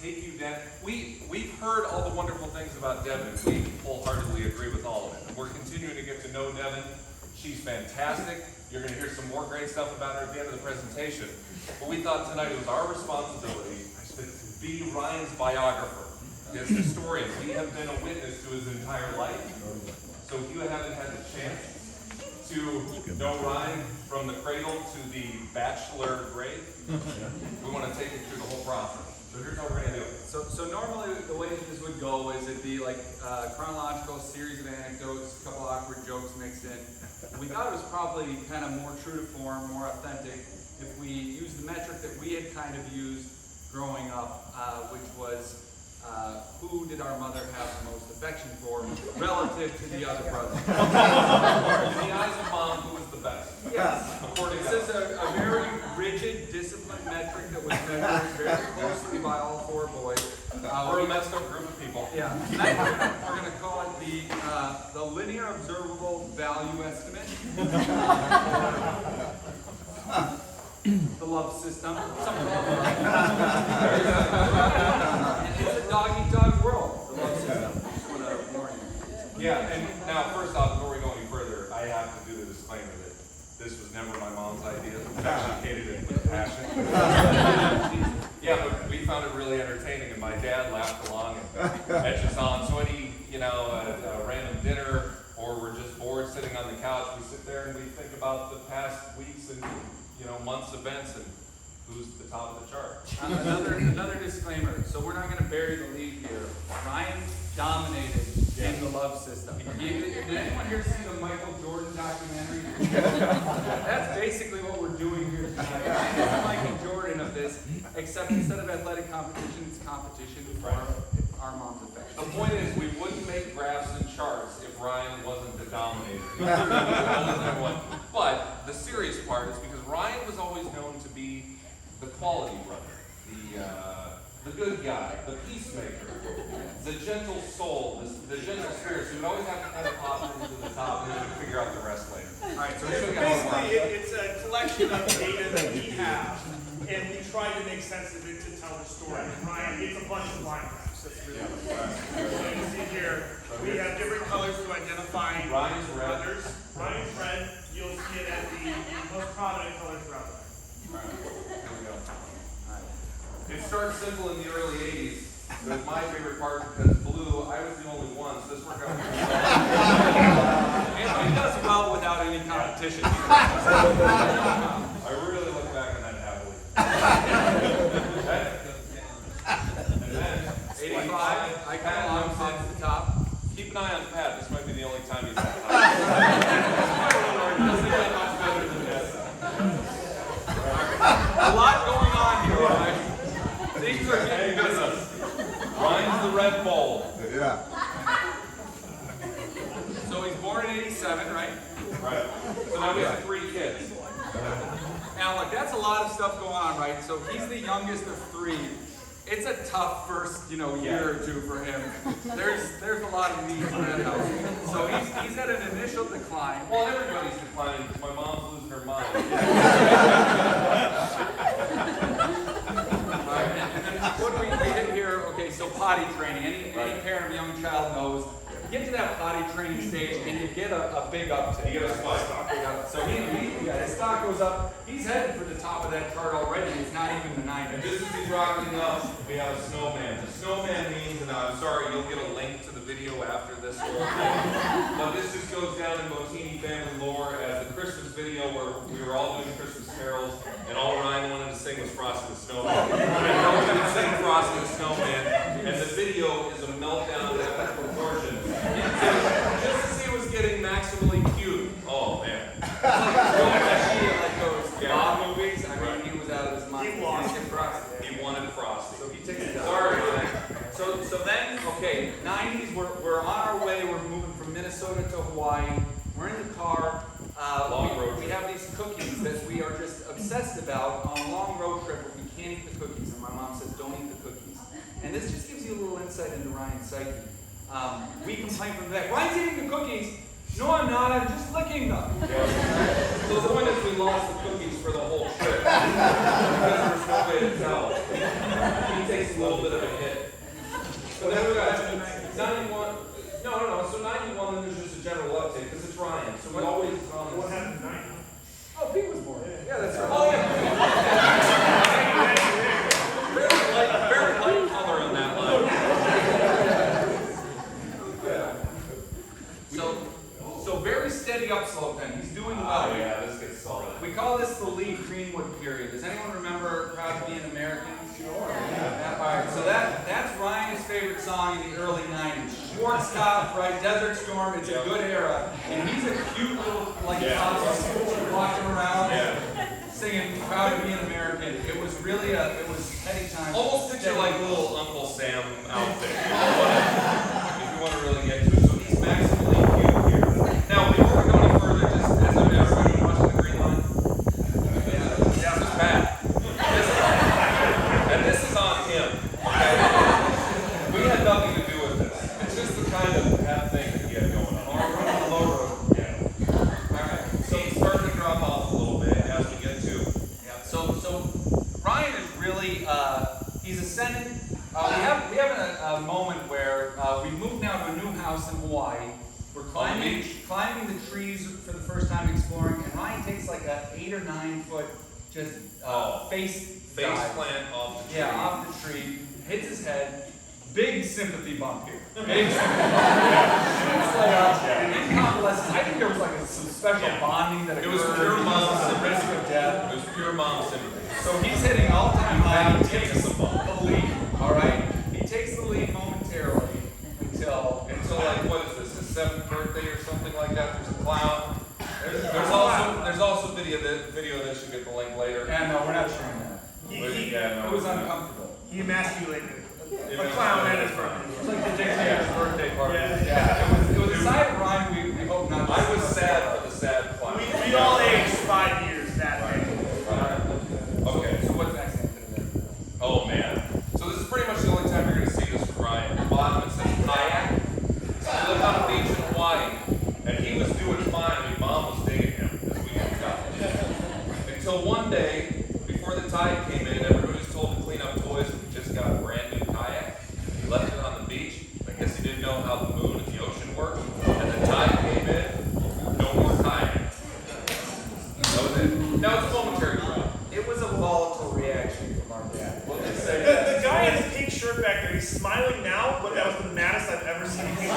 take you down. We've heard all the wonderful things about Devon. We wholeheartedly agree with all of it. And we're continuing to get to know Devon. She's fantastic. You're going to hear some more great stuff about her at the end of the presentation. But we thought tonight it was our responsibility to be Ryan's biographer, his historian. We have been a witness to his entire life. So if you haven't had the chance to know Ryan from the cradle to the bachelor grade, we want to take you through the whole process. So here's how we're going to do it. So normally the way that this would go is it'd be like a chronological series of anecdotes, a couple awkward jokes mixed in. We thought it was probably kind of more true to form, more authentic, if we used the metric that we had kind of used growing up, which was who did our mother have the most affection for relative to the other brothers? In the eyes of mom, who was the best? Yes. According to This is a very rigid, disciplined metric that was measured very closely by all four boys. We're a messed up group of people. Yeah. We're going to call it the linear observable value estimate. The love system. Something like that. It's a dog-eat-dog world, the love system. Just want to warn you. Yeah, and now first off, before we go any further, I have to do the disclaimer that this was never my mom's idea. She hated it with passion. Yeah, but we found it really entertaining, and my dad laughed along and edged us on. So any, a random dinner, or we're just bored sitting on the couch, we sit there and we think about the past weeks and months' events and who's the top of the chart. Another disclaimer. So we're not going to bury the lead here. Ryan dominated in the love system. Did anyone here see the Michael Jordan documentary? That's basically what we're doing here tonight. Ryan is the Michael Jordan of this, except instead of athletic competition, it's competition for our mom's affection. The point is, we wouldn't make graphs and charts if Ryan wasn't the dominator. He was the only one. But the serious part is because Ryan was always known to be the quality brother, the good guy, the peacemaker, the gentle soul, the gentle spirit. So you would always have to kind of pop into the top and then figure out the rest later. All right, so basically, it's a collection of data that we have, and we try to make sense of it to tell the story. And Ryan, it's a bunch of line graphs. That's really what so you see here, we have different colors to identify Ryan's red. others. Ryan's red, you'll see it as the most prominent color throughout there. All right, here we go. It started simple in the early 80s. It was my favorite part because blue, I was the only one, so this worked out pretty well. Anthony does well without any competition. I really look back on that happily. And then 85, I kind of long to the top. keep an eye on Pat. This might be the only time he's had A lot going on here, right? Things are getting busy. Ryan's the Red Bull. Yeah. So he's born in 87, right? Right. So now we have 3 kids. Now, look, that's a lot of stuff going on, right? So he's the youngest of 3. It's a tough first, year or two for him. There's a lot of needs in that house. So he's at an initial decline. Well, everybody's declining because my mom's losing her mind. And then what do we hit here? Okay, so potty training. Any parent of a young child knows. You get to that potty training stage and you get a big uptick. You get a spike. So his stock goes up. He's headed for the top of that chart already. It's not even the 90s. And just as he's rocking up, we have a snowman. The snowman means, and I'm sorry, you'll get a link to the video after this whole thing, but this just goes down in Motini family lore as the Christmas video where we were all doing Christmas carols, and all Ryan wanted to sing was Frosty the Snowman. And no one could sing Frosty the Snowman, and the video is a meltdown of epic proportions. Just as he was getting maximally cute. Oh, man. Like those Bob movies. I mean, he was out of his mind. He lost. He wanted Frosty. So he takes it down. Sorry, Ryan. So then, okay, 90s, we're on our way. We're moving from Minnesota to Hawaii. We're in the car. Long road trip. We have these cookies that we are just obsessed about on a long road trip where we can't eat the cookies. And my mom says, don't eat the cookies. And this just gives you a little insight into Ryan's psyche. We complain from the back, Ryan's eating the cookies. No, I'm not. I'm just licking them. Yeah. So the point is we lost the cookies for the whole trip. Because there's no way to tell. He takes a little bit of a favorite song in the early 90s. Schwarzkopf, right? Desert Storm, it's a good era. And he's a cute little, like, toddler walking around singing Proud to Be an American. It was really it was heady times. Almost picture like little Uncle Sam outfit. If you want to really get to it. So he's maximally cute here. Now, before we go any further, just as everybody watching the green line, yeah, this is bad. And this is on him. Okay? We had nothing to do with this. It's just the kind of thing that he had going on. Or we're on the low road. Yeah. All right. So he's starting to drop off a little bit as we get to. Yeah. So Ryan is really he's ascended. We have a moment where we moved now to a new house in Hawaii. We're climbing the trees for the first time, exploring, and Ryan takes like a 8 or 9 foot just face dive. Plant off the tree. Yeah, off the tree, hits his head. Big sympathy bump here. Big sympathy bump. It's like in convalescence, I think there was like some special bonding that occurred. It was pure mom The sympathy. risk of death. It was pure mom sympathy. So he's hitting an all-time high. He takes Takes a bump. the lead. All right. He takes the lead momentarily until like, what is this? His 7th birthday or something like that. There's a clown. There's also video that should get the link later. Yeah, no, we're not showing that. It was uncomfortable. He emasculated a clown at his birthday. It's like the dictator's birthday party. Yeah. It was a side of Ryan we hope not to I was see. sad for the sad clown. We all aged 5 years that day. Okay. So what's next, Anthony? Oh man. So this is pretty much the only time you're going to see this from Ryan. At the bottom it says kayak. So he lived on a beach in Hawaii, and he was doing fine. I mean, mom was digging him as we got until one day, before the tide came in, everybody was told to clean up toys. And we just got a brand new kayak. He left it on the beach. I guess he didn't know how the moon and the ocean worked. And the tide came in. No more kayak. That was it. Now it's a momentary drop. It was a volatile reaction from our dad. What did they say? The guy in his pink shirt back there, he's smiling now, but that was the maddest I've ever seen him.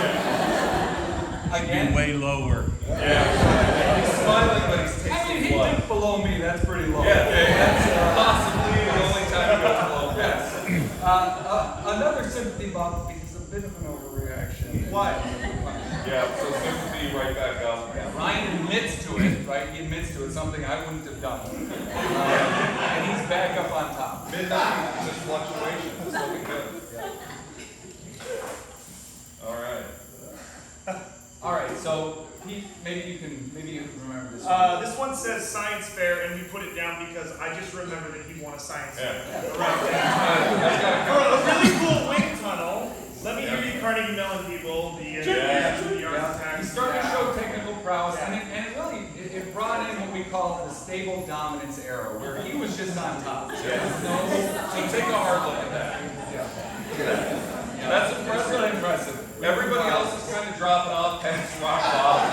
Again? Way lower. Yeah. He's smiling, but he's I mean, tasting he blood. dipped below me. That's pretty low. Yeah, that's possibly the only time he goes below. Yes. Another sympathy bump because a bit of an overreaction. Why? Yeah, so sympathy right back up. Yeah, Ryan admits to it, right? He admits to it, something I wouldn't have done. And he's back up on top. Midnight, just fluctuation. It's looking good. All right. All right, so Pete, maybe you can remember this. This one says science fair, and we put it down because I just remember that he won a science fair. Yeah. For a really cool wind tunnel, let me hear you Carnegie Mellon people, the He architects. started to show technical prowess, and it really brought in what we call the stable dominance era, where he was just on top. So take a hard look at that. That's impressive. Really impressive. Everybody else is kind of dropping off past rock bottom.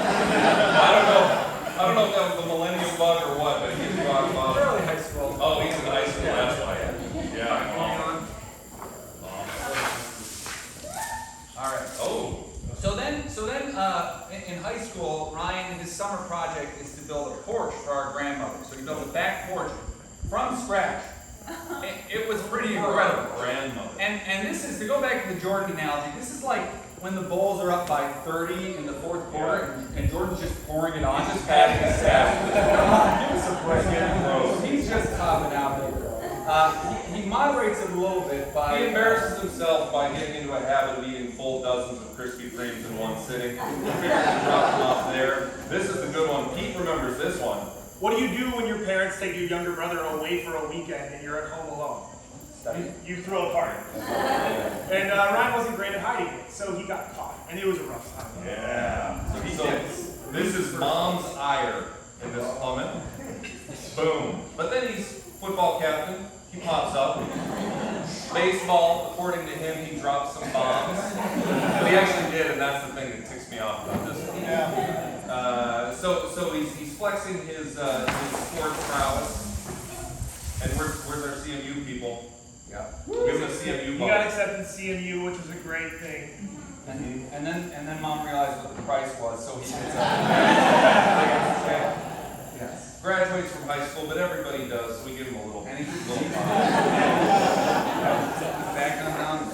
I don't know if that was the millennium bug or what, but he's rock bottom. Early high school. Oh, he's in high school, that's why. Yeah. All right. Oh. So then, in high school, Ryan, his summer project is to build a porch for our grandmother. So he built a back porch from scratch. It was pretty incredible. Grandmother. And this is, to go back to the Jordan analogy, this is like when the Bulls are up by 30 in the fourth quarter, and Jordan's just pouring it on, just patting his staff. Come on, give us a break. He's just topping out here. He moderates it a little bit by... He embarrasses himself by getting into a habit of eating full dozens of Krispy Kremes in one sitting. Drops them off there. This is the good one. Pete remembers this one. What do you do when your parents take your younger brother away for a weekend and you're at home alone? You throw a party. And Ryan wasn't great at hiding it, so he got caught, and it was a rough time. Yeah. So this is mom's ire in this plummet. Boom. But then he's football captain. He pops up. Baseball, according to him, he dropped some bombs. But he actually did, and that's the thing that ticks me off about this one. So he's flexing his sports prowess. And where's our CMU people? Yeah. Give him a CMU He ball. got accepted to CMU, which was a great thing. And then Mom realized what the price was, so he gets up. Yes. Graduates from high school, but everybody does, so we give him a little. And he's little back on down.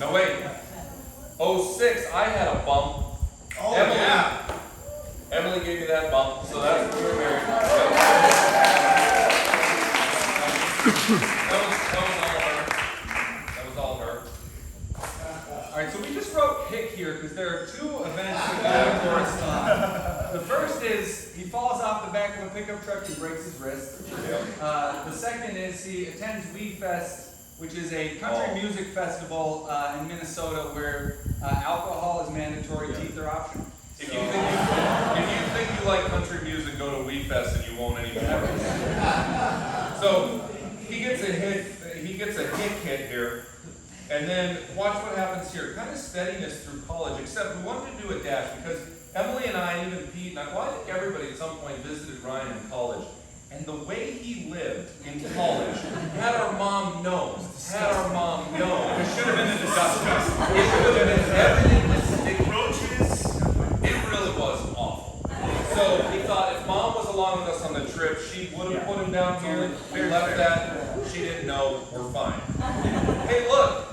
No, wait. 6, I had a bump. Oh, Emily, yeah. Emily gave me that bump, so that's when we were married. That was all her. All right, so we just wrote hick here because there are 2 events that correspond. The first is he falls off the back of a pickup truck and breaks his wrist. The second is he attends We Fest, which is a country music festival in Minnesota where alcohol is mandatory, teeth are optional. If you think you like country music, go to We Fest and you won't anymore. So he gets a hick hit here. And then watch what happens here. Kind of steadiness through college, except we wanted to do a dash because Emily and I, and even Pete, and I think everybody at some point visited Ryan in college. And the way he lived in college, had our mom known, it should have been a disgusting. It should have been everything was sticky. Roaches. It really was awful. So he thought if mom was along with us on the trip, she would have put him down here. We left that. She didn't know. We're fine. Hey, look.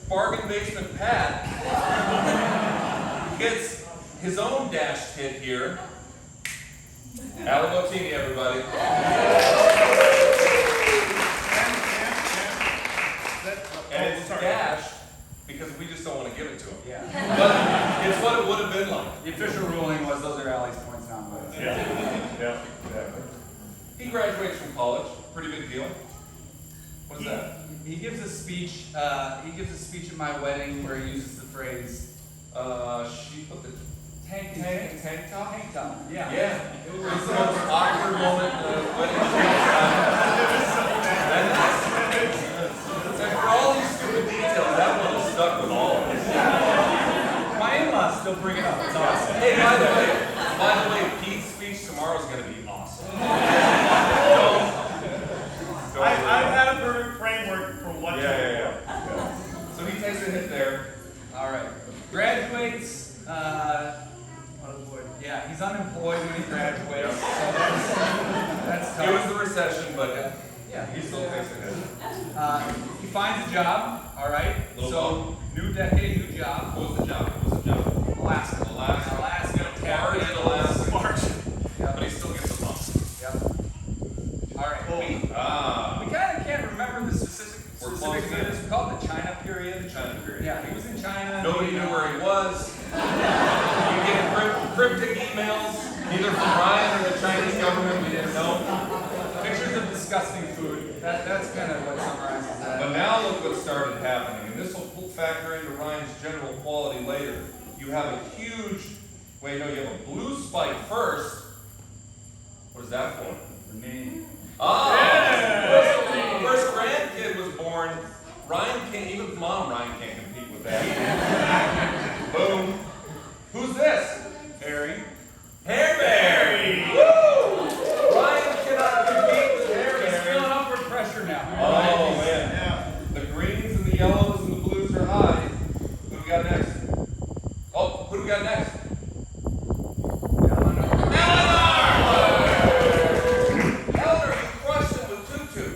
Bargain Basement Pat gets his own dashed hit here. Alabotini, everybody. And it's dashed because we just don't want to give it to him. Yeah. But it's what it would have been like. The official ruling was those are Allie's points, not mine. Yeah, exactly. He graduates from college. Pretty big deal. What is that? He gives a speech. He gives a speech at my wedding where he uses the phrase, She put the tank top. Yeah. Yeah. It was the most awkward moment in the wedding. And for all these stupid details, that one was stuck with all of us. My in-laws still bring it up. It's awesome. Hey, by the way, Pete's speech tomorrow is going to be awesome. I've had a perfect framework for what to do. Yeah. So he takes a hit there. All right. Graduates. Unemployed. Yeah, he's unemployed when he graduates. So that's It tough. was the recession, but Yeah. he still takes a hit. He finds a job. All right. Little So new decade, new job. What was the job? Alaska. Hard in Alaska. March. But he still gets a bump. Yep. All right. Oh. We kind of can't remember the specific We're close to years. We call it the China period. The China period. Yeah, he was in China. Nobody knew where he was. You get cryptic emails, either from Ryan or the Chinese government, we didn't know. Pictures of disgusting food. That's kind of what summarizes that. But now look what started happening, and this will factor into Ryan's general quality later. You have a huge, you have a blue spike first. What is that for? For me. First grandkid was born. Ryan can't, even mom Ryan can't compete with that. Boom. Who's this? Harry. Hairberry! Woo! Ryan cannot compete with He's Hairberry. feeling upward pressure now. Oh man. The greens and the yellows and the blues are high. Who do we got next? Oh, who do we got next? Eleanor, you crushed it with Tutu.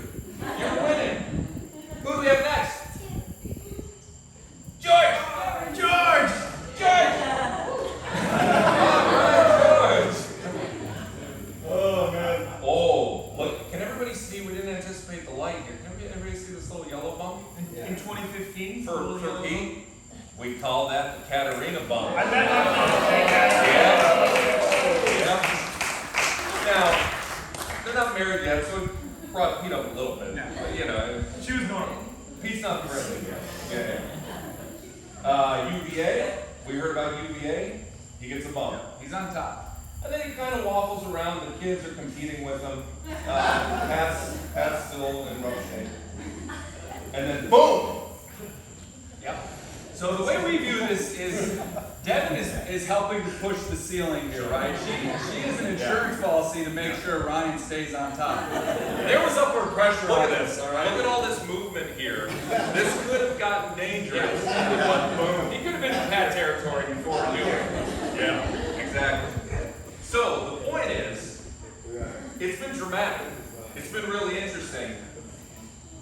You're winning. Who do we have next? George! George! George! Oh, man. Oh, look, can everybody see? We didn't anticipate the light here. Can everybody see this little yellow bump? In 2015, For Pete, we call that the Katarina bump. I met my mom. Yeah. Now, they're not married yet, so it brought Pete up a little bit. But, She was normal. Pete's not married yet. UVA, we heard about UVA. He gets a bump. He's on top. And then he kind of waffles around. The kids are competing with him. Pat's still in rough shape. And then boom! Yep. So the way we view this is Devon is helping to push the ceiling here, right? She is an insurance policy to make sure Ryan stays on top. There was upward pressure Look on at this, this. all right? Look at all this movement here. This could have gotten dangerous. But boom. He could have been in Pat territory before we knew it. Yeah, exactly. So the point is, it's been dramatic. It's been really interesting.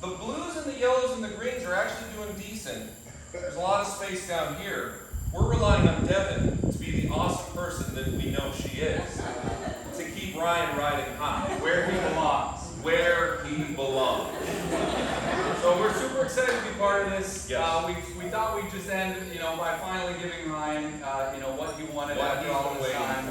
The blues and the yellows and the greens are actually doing decent. There's a lot of space down here. we're relying on Devon to be the awesome person that we know she is, to keep Ryan riding high, Where he belongs. where he belongs. So we're super excited to be part of this. Yes. We thought we'd just end, by finally giving Ryan, what he wanted What after he's all been this waiting time.